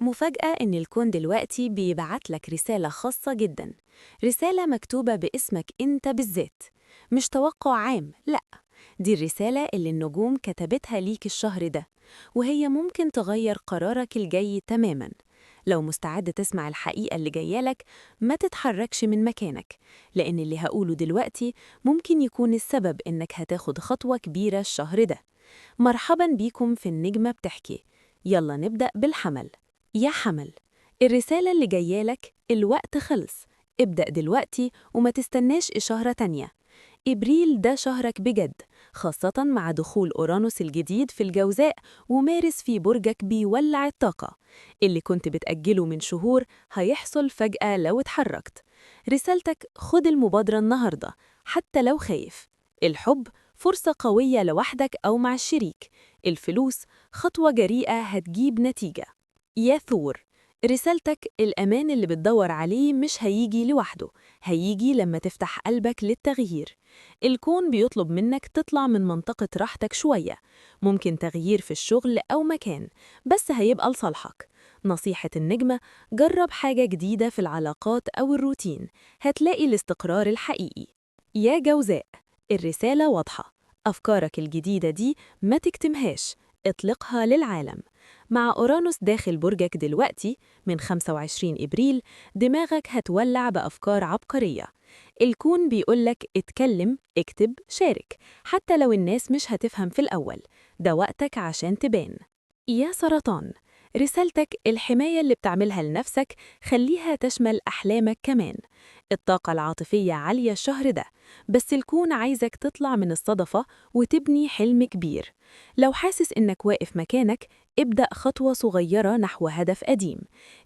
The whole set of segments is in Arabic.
المفاجأة إن الكون دلوقتي بيبعت لك رسالة خاصة جدا، رسالة مكتوبة باسمك أنت بالذات، مش توقع عام، لأ. دي الرسالة اللي النجوم كتبتها ليك الشهر ده، وهي ممكن تغير قرارك الجاي تماما. لو مستعد تسمع الحقيقة اللي جايالك، ما تتحركش من مكانك، لأن اللي هقوله دلوقتي ممكن يكون السبب إنك هتاخد خطوة كبيرة الشهر ده. مرحبا بيكم في النجمة بتحكي. يلا نبدأ بالحمل. يا حمل، الرسالة اللي جايالك الوقت خلص، ابدأ دلوقتي وما تستناش إشارة تانية. إبريل ده شهرك بجد، خاصة مع دخول أورانوس الجديد في الجوزاء، ومارس في برجك بيولع الطاقة. اللي كنت بتأجله من شهور هيحصل فجأة لو اتحركت. رسالتك: خد المبادرة النهاردة حتى لو خايف. الحب: فرصة قوية لوحدك أو مع الشريك. الفلوس: خطوة جريئة هتجيب نتيجة. يا ثور، رسالتك: الأمان اللي بتدور عليه مش هيجي لوحده، هيجي لما تفتح قلبك للتغيير. الكون بيطلب منك تطلع من منطقة راحتك شوية، ممكن تغيير في الشغل أو مكان، بس هيبقى لصالحك. نصيحة النجمة: جرب حاجة جديدة في العلاقات أو الروتين، هتلاقي الاستقرار الحقيقي. يا جوزاء، الرسالة واضحة، أفكارك الجديدة دي ما تكتمهاش، اطلقها للعالم. مع أورانوس داخل برجك دلوقتي من 25 إبريل، دماغك هتولع بأفكار عبقرية. الكون بيقولك اتكلم، اكتب، شارك، حتى لو الناس مش هتفهم في الأول، ده وقتك عشان تبان. يا سرطان، رسالتك: الحماية اللي بتعملها لنفسك خليها تشمل أحلامك كمان. الطاقة العاطفية عالية الشهر ده، بس الكون عايزك تطلع من الصدفة وتبني حلم كبير. لو حاسس إنك واقف مكانك، ابدأ خطوة صغيرة نحو هدف قديم.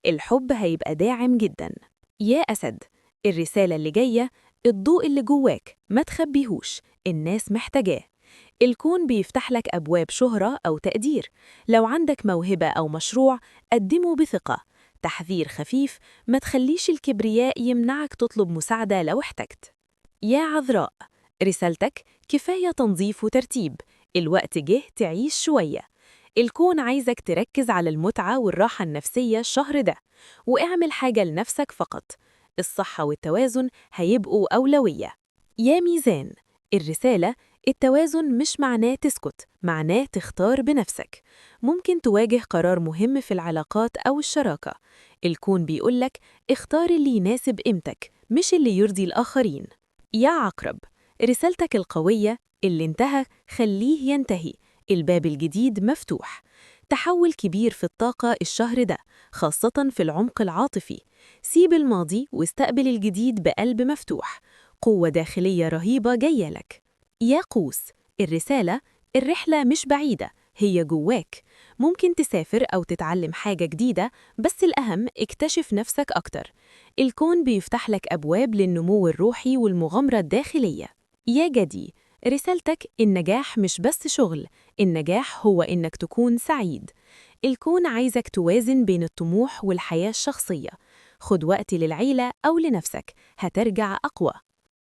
الحب هيبقى داعم جدا. يا أسد، الرسالة اللي جاية: الضوء اللي جواك ما تخبيهوش، الناس محتاجاه. الكون بيفتح لك أبواب شهرة أو تقدير. لو عندك موهبة أو مشروع، قدمه بثقة. تحذير خفيف: ما تخليش الكبرياء يمنعك تطلب مساعدة لو احتجت. يا عذراء، رسالتك: كفاية تنظيف وترتيب، الوقت جه تعيش شوية. الكون عايزك تركز على المتعة والراحة النفسية الشهر ده، واعمل حاجة لنفسك فقط. الصحة والتوازن هيبقوا أولوية. يا ميزان، الرسالة: التوازن مش معناه تسكت، معناه تختار بنفسك. ممكن تواجه قرار مهم في العلاقات أو الشراكة. الكون بيقولك: اختار اللي يناسب قيمتك، مش اللي يرضي الآخرين. يا عقرب، رسالتك القوية: اللي انتهى خليه ينتهي، الباب الجديد مفتوح. تحول كبير في الطاقة الشهر ده، خاصة في العمق العاطفي. سيب الماضي واستقبل الجديد بقلب مفتوح. قوة داخلية رهيبة جاية لك. يا قوس، الرسالة: الرحلة مش بعيدة، هي جواك. ممكن تسافر أو تتعلم حاجة جديدة، بس الأهم اكتشف نفسك أكتر. الكون بيفتح لك أبواب للنمو الروحي والمغامرة الداخلية. يا جدي، رسالتك: النجاح مش بس شغل، النجاح هو إنك تكون سعيد. الكون عايزك توازن بين الطموح والحياة الشخصية. خد وقت للعيلة أو لنفسك، هترجع أقوى.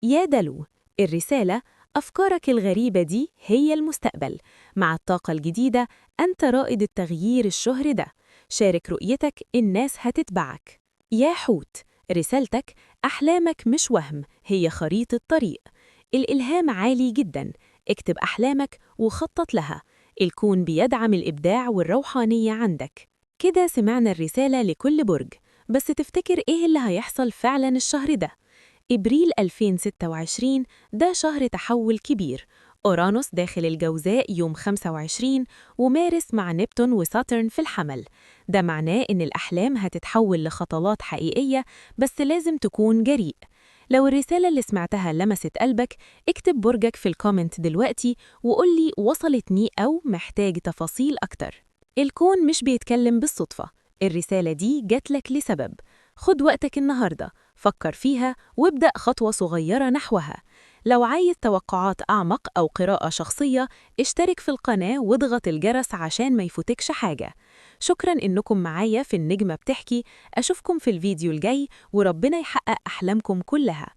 يا دلو، الرسالة: أفكارك الغريبة دي هي المستقبل. مع الطاقة الجديدة، أنت رائد التغيير الشهر ده. شارك رؤيتك، الناس هتتبعك. يا حوت، رسالتك: أحلامك مش وهم، هي خريطة طريق. الإلهام عالي جدا، اكتب أحلامك وخطط لها. الكون بيدعم الإبداع والروحانية عندك. كده سمعنا الرسالة لكل برج، بس تفتكر إيه اللي هيحصل فعلا الشهر ده؟ إبريل 2026 ده شهر تحول كبير. أورانوس داخل الجوزاء يوم 25، ومارس مع نبتون وساترن في الحمل. ده معناه إن الأحلام هتتحول لخطوات حقيقية، بس لازم تكون جريء. لو الرسالة اللي سمعتها لمست قلبك، اكتب برجك في الكومنت دلوقتي وقولي وصلتني أو محتاج تفاصيل أكتر. الكون مش بيتكلم بالصدفة، الرسالة دي جاتلك لسبب. خد وقتك النهاردة، فكر فيها وابدأ خطوة صغيرة نحوها. لو عايز توقعات أعمق أو قراءة شخصية، اشترك في القناة واضغط الجرس عشان ما يفوتكش حاجة. شكراً إنكم معايا في النجمة بتحكي. أشوفكم في الفيديو الجاي، وربنا يحقق أحلامكم كلها.